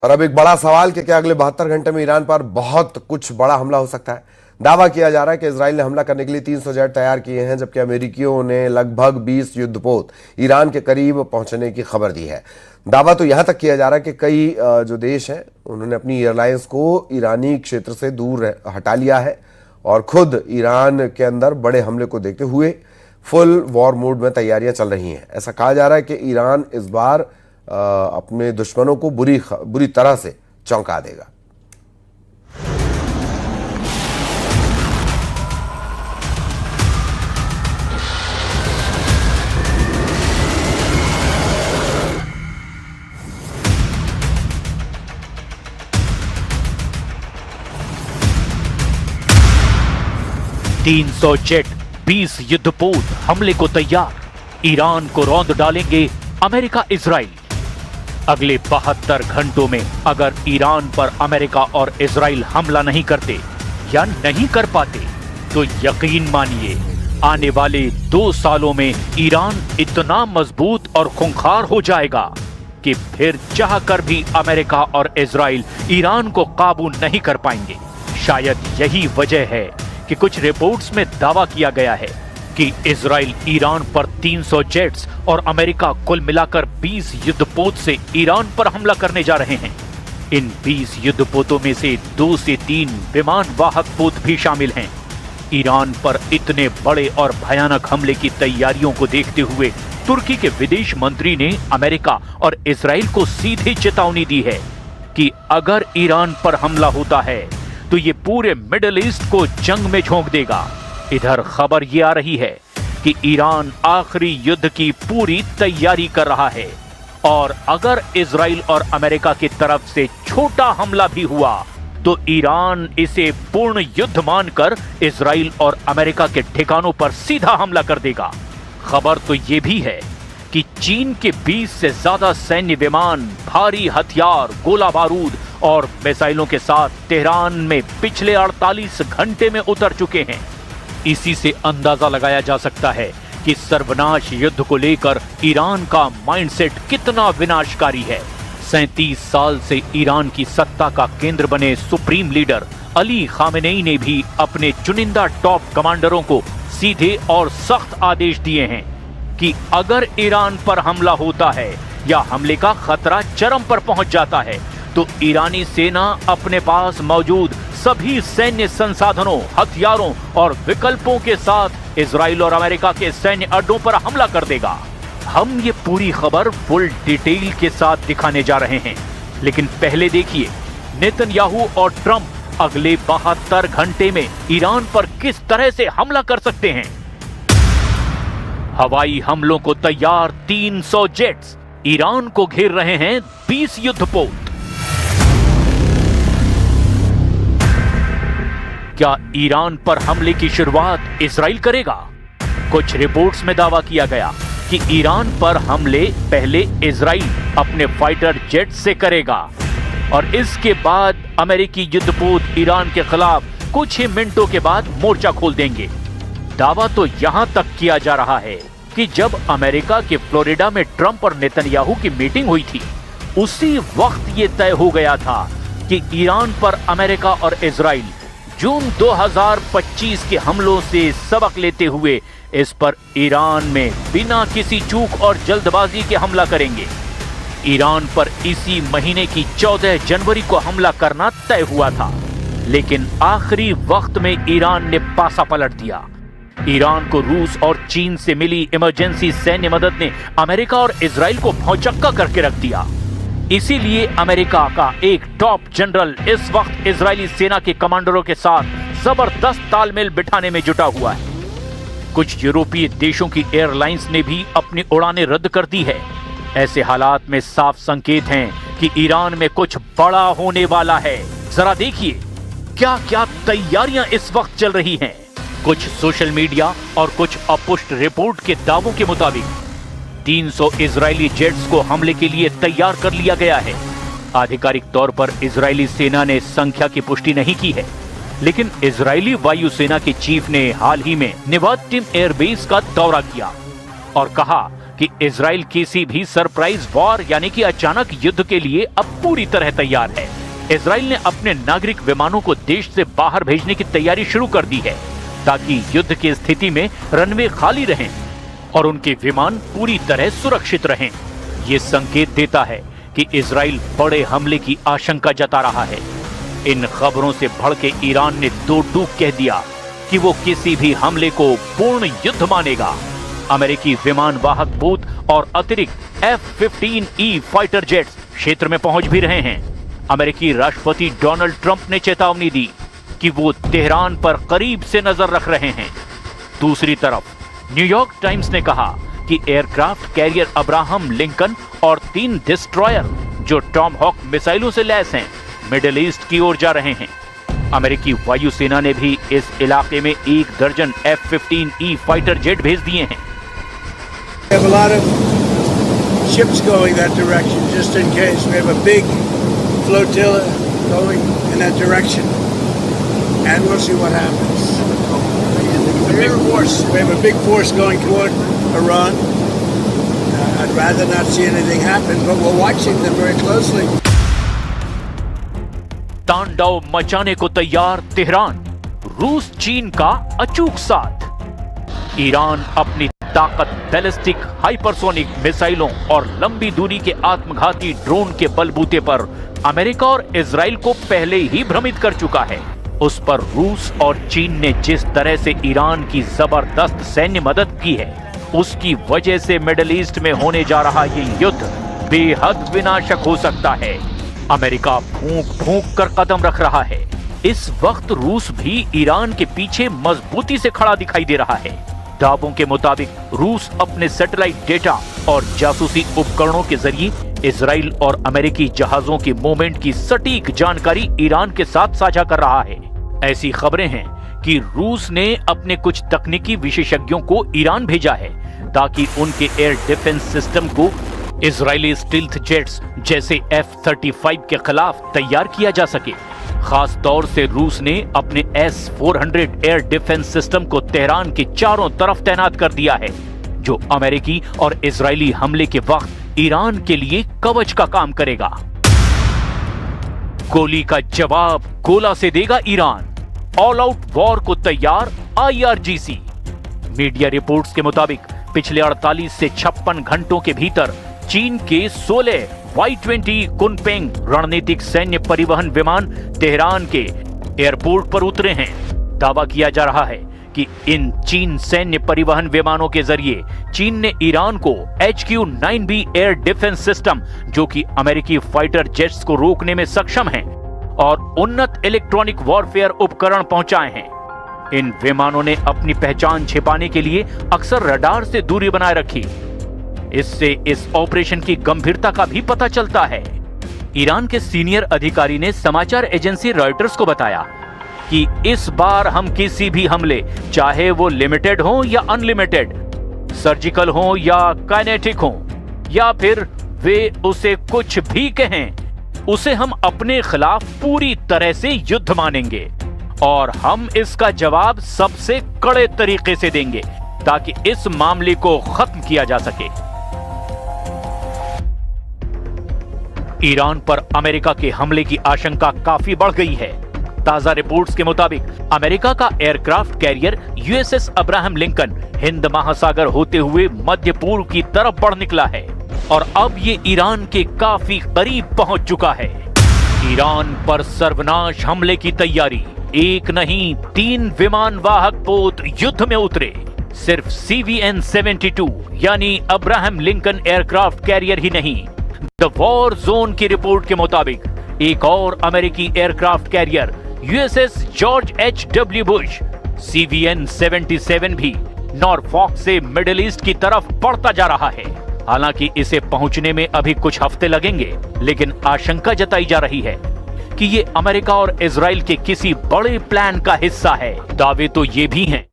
और अब एक बड़ा सवाल कि क्या अगले 72 घंटे में ईरान पर बहुत कुछ बड़ा हमला हो सकता है। दावा किया जा रहा है कि इसराइल ने हमला करने के लिए 300 जेट तैयार किए हैं, जबकि अमेरिकियों ने लगभग 20 युद्धपोत ईरान के करीब पहुंचने की खबर दी है। दावा तो यहां तक किया जा रहा है कि कई जो देश हैं उन्होंने अपनी एयरलाइंस को ईरानी क्षेत्र से दूर हटा लिया है और खुद ईरान के अंदर बड़े हमले को देखते हुए फुल वॉर मोड में तैयारियां चल रही हैं। ऐसा कहा जा रहा है कि ईरान इस बार अपने दुश्मनों को बुरी तरह से चौंका देगा। तीन 300 जेट, 20 युद्धपोत हमले को तैयार। ईरान को रौंद डालेंगे अमेरिका इजराइल। अगले 72 घंटों में अगर ईरान पर अमेरिका और इजराइल हमला नहीं करते या नहीं कर पाते तो यकीन मानिए आने वाले 2 सालों में ईरान इतना मजबूत और खूंखार हो जाएगा कि फिर चाहकर भी अमेरिका और इजराइल ईरान को काबू नहीं कर पाएंगे। शायद यही वजह है कि कुछ रिपोर्ट्स में दावा किया गया है कि इजराइल ईरान पर 300 जेट्स और अमेरिका कुल मिलाकर 20 युद्धपोत से ईरान पर हमला करने जा रहे हैं। इन 20 युद्धपोतों में से 2 से 3 विमान वाहक पोत भी शामिल हैं। ईरान पर इतने बड़े और भयानक हमले की तैयारियों को देखते हुए तुर्की के विदेश मंत्री ने अमेरिका और इजराइल को सीधी चेतावनी दी है कि अगर ईरान पर हमला होता है तो ये पूरे मिडिल ईस्ट को जंग में झोंक देगा। इधर खबर ये आ रही है कि ईरान आखिरी युद्ध की पूरी तैयारी कर रहा है और अगर इजराइल और अमेरिका की तरफ से छोटा हमला भी हुआ तो ईरान इसे पूर्ण युद्ध मानकर इजराइल और अमेरिका के ठिकानों पर सीधा हमला कर देगा। खबर तो ये भी है कि चीन के 20 से ज्यादा सैन्य विमान, भारी हथियार, गोला बारूद और मिसाइलों के साथ तेहरान में पिछले 48 घंटे में उतर चुके हैं। इसी से अंदाजा लगाया जा सकता है कि सर्वनाश युद्ध को लेकर ईरान का माइंडसेट कितना विनाशकारी है। 37 साल से ईरान की सत्ता का केंद्र बने सुप्रीम लीडर अली खामेनेई ने भी अपने चुनिंदा टॉप कमांडरों को सीधे और सख्त आदेश दिए हैं कि अगर ईरान पर हमला होता है या हमले का खतरा चरम पर पहुंच जाता है तो ईरानी सेना अपने पास मौजूद सभी सैन्य संसाधनों, हथियारों और विकल्पों के साथ इजराइल और अमेरिका के सैन्य अड्डों पर हमला कर देगा। हम ये पूरी खबर फुल डिटेल के साथ दिखाने जा रहे हैं, लेकिन पहले देखिए नेतन्याहू और ट्रंप अगले 72 घंटे में ईरान पर किस तरह से हमला कर सकते हैं। हवाई हमलों को तैयार 300 जेट्स, ईरान को घेर रहे हैं 20 युद्धपोत। क्या ईरान पर हमले की शुरुआत इजराइल करेगा? कुछ रिपोर्ट्स में दावा किया गया कि ईरान पर हमले पहले इजराइल अपने फाइटर जेट से करेगा और इसके बाद अमेरिकी युद्धपोत ईरान के खिलाफ कुछ ही मिनटों के बाद मोर्चा खोल देंगे। दावा तो यहां तक किया जा रहा है कि जब अमेरिका के फ्लोरिडा में ट्रंप और नेतन्याहू की मीटिंग हुई थी, उसी वक्त यह तय हो गया था कि ईरान पर अमेरिका और इजराइल जून 2025 के हमलों से सबक लेते हुए इस पर ईरान में बिना किसी चूक और जल्दबाजी के हमला करेंगे। ईरान पर इसी महीने की 14 जनवरी को हमला करना तय हुआ था, लेकिन आखिरी वक्त में ईरान ने पासा पलट दिया। ईरान को रूस और चीन से मिली इमरजेंसी सैन्य मदद ने अमेरिका और इजराइल को भौचक्का करके रख दिया। इसीलिए अमेरिका का एक टॉप जनरल इस वक्त इजरायली सेना के कमांडरों के साथ जबरदस्त तालमेल बिठाने में जुटा हुआ है। कुछ यूरोपीय देशों की एयरलाइंस ने भी अपनी उड़ानें रद्द कर दी है। ऐसे हालात में साफ संकेत हैं कि ईरान में कुछ बड़ा होने वाला है। जरा देखिए क्या क्या तैयारियां इस वक्त चल रही हैं। कुछ सोशल मीडिया और कुछ अपुष्ट रिपोर्ट के दावों के मुताबिक 300 इजरायली जेट्स को हमले के लिए तैयार कर लिया गया है। आधिकारिक तौर पर इजरायली सेना ने संख्या की पुष्टि नहीं की है, लेकिन इजरायली वायुसेना के चीफ ने हाल ही में नेवातिम एयरबेस का दौरा किया और कहा कि इजराइल किसी भी सरप्राइज वॉर यानी कि अचानक युद्ध के लिए अब पूरी तरह तैयार है। इजराइल ने अपने नागरिक विमानों को देश से बाहर भेजने की तैयारी शुरू कर दी है ताकि युद्ध की स्थिति में रनवे खाली रहें और उनके विमान पूरी तरह सुरक्षित रहें। ये संकेत देता है कि इजराइल बड़े हमले की आशंका जता रहा है। इन खबरों से भड़के ईरान ने दो टूक कह दिया कि वो किसी भी हमले को पूर्ण युद्ध मानेगा। अमेरिकी विमान वाहक पोत और अतिरिक्त F-15E फाइटर जेट्स क्षेत्र में पहुंच भी रहे हैं। अमेरिकी राष्ट्रपति डोनाल्ड ट्रंप ने चेतावनी दी कि वो तेहरान पर करीब से नजर रख रहे हैं। दूसरी तरफ न्यूयॉर्क टाइम्स ने कहा कि एयरक्राफ्ट कैरियर अब्राहम लिंकन और 3 डिस्ट्रॉयर जो टॉमहॉक मिसाइलों से लैस हैं मिडिल ईस्ट की ओर जा रहे हैं। अमेरिकी वायुसेना ने भी इस इलाके में 1 दर्जन F-15E फाइटर जेट भेज दिए हैं। We have a lot of ships going that direction just in case. We have a big flotilla going in that direction, and we'll see what happens. A big force. We have a big force going toward Iran. I'd rather not see anything happen, but we're watching them very closely. तांडव मचाने को तैयार Tehran, रूस चीन का अचूक साथ। Iran अपनी ताकत बैलिस्टिक हाइपरसोनिक मिसाइलों और लंबी दूरी के आत्मघाती ड्रोन के बलबूते पर अमेरिका और इजराइल को पहले ही भ्रमित कर चुका है। उस पर रूस और चीन ने जिस तरह से ईरान की जबरदस्त सैन्य मदद की है, उसकी वजह से मिडिल ईस्ट में होने जा रहा ये युद्ध बेहद विनाशक हो सकता है। अमेरिका फूंक फूंक कर कदम रख रहा है। इस वक्त रूस भी ईरान के पीछे मजबूती से खड़ा दिखाई दे रहा है। दावों के मुताबिक रूस अपने सैटेलाइट डेटा और जासूसी उपकरणों के जरिए इजराइल और अमेरिकी जहाजों के मूवमेंट की सटीक जानकारी ईरान के साथ साझा कर रहा है। ऐसी खबरें हैं कि रूस ने अपने कुछ तकनीकी विशेषज्ञों को ईरान भेजा है ताकि उनके एयर डिफेंस सिस्टम को इजरायली स्टील्थ जेट्स जैसे F-35 के खिलाफ तैयार किया जा सके। खास तौर से रूस ने अपने S-400 एयर डिफेंस सिस्टम को तेहरान के चारों तरफ तैनात कर दिया है, जो अमेरिकी और इजरायली हमले के वक्त ईरान के लिए कवच का काम करेगा। गोली का जवाब गोला से देगा ईरान, ऑल आउट वॉर को तैयार IRGC। मीडिया रिपोर्ट्स के मुताबिक पिछले 48 से 56 घंटों के भीतर चीन के 16 Y-20 कुनपेंग रणनीतिक सैन्य परिवहन विमान तेहरान के एयरपोर्ट पर उतरे हैं। दावा किया जा रहा है कि इन चीन सैन्य परिवहन विमानों के जरिए चीन ने ईरान को HQ-9B एयर डिफेंस सिस्टम, जो कि अमेरिकी फाइटर जेट्स को रोकने में सक्षम हैं, और उन्नत इलेक्ट्रॉनिक वॉरफेयर उपकरण पहुंचाए हैं। इन विमानों ने अपनी पहचान छिपाने के लिए अक्सर रडार से दूरी बनाए रखी। इससे इस ऑपरेशन की गंभीरता का भी पता चलता है। ईरान के सीनियर अधिकारी ने समाचार एजेंसी रॉयटर्स को बताया कि इस बार हम किसी भी हमले, चाहे वो लिमिटेड हो या अनलिमिटेड, सर्जिकल हो या काइनेटिक हो, या फिर वे उसे कुछ भी कहें, उसे हम अपने खिलाफ पूरी तरह से युद्ध मानेंगे और हम इसका जवाब सबसे कड़े तरीके से देंगे ताकि इस मामले को खत्म किया जा सके। ईरान पर अमेरिका के हमले की आशंका काफी बढ़ गई है। ताजा रिपोर्ट्स के मुताबिक अमेरिका का aircraft carrier USS Abraham Lincoln Hind महासागर होते हुए मध्य पूर्व की तरफ बढ़ निकला है और अब ये ईरान के काफी करीब पहुंच चुका है। ईरान पर सर्वनाश हमले की तैयारी। एक नहीं 3 विमान वाहक पोत युद्ध में उतरे। सिर्फ CVN-72 यानी अब्राहम लिंकन एयरक्राफ्ट कैरियर ही नहीं, द वॉर जोन की रिपोर्ट के मुताबिक एक और अमेरिकी aircraft carrier USS George H.W. Bush CVN-77 भी नॉरफॉक से मिडिल ईस्ट की तरफ बढ़ता जा रहा है। हालांकि इसे पहुंचने में अभी कुछ हफ्ते लगेंगे, लेकिन आशंका जताई जा रही है कि ये अमेरिका और इजराइल के किसी बड़े प्लान का हिस्सा है। दावे तो ये भी हैं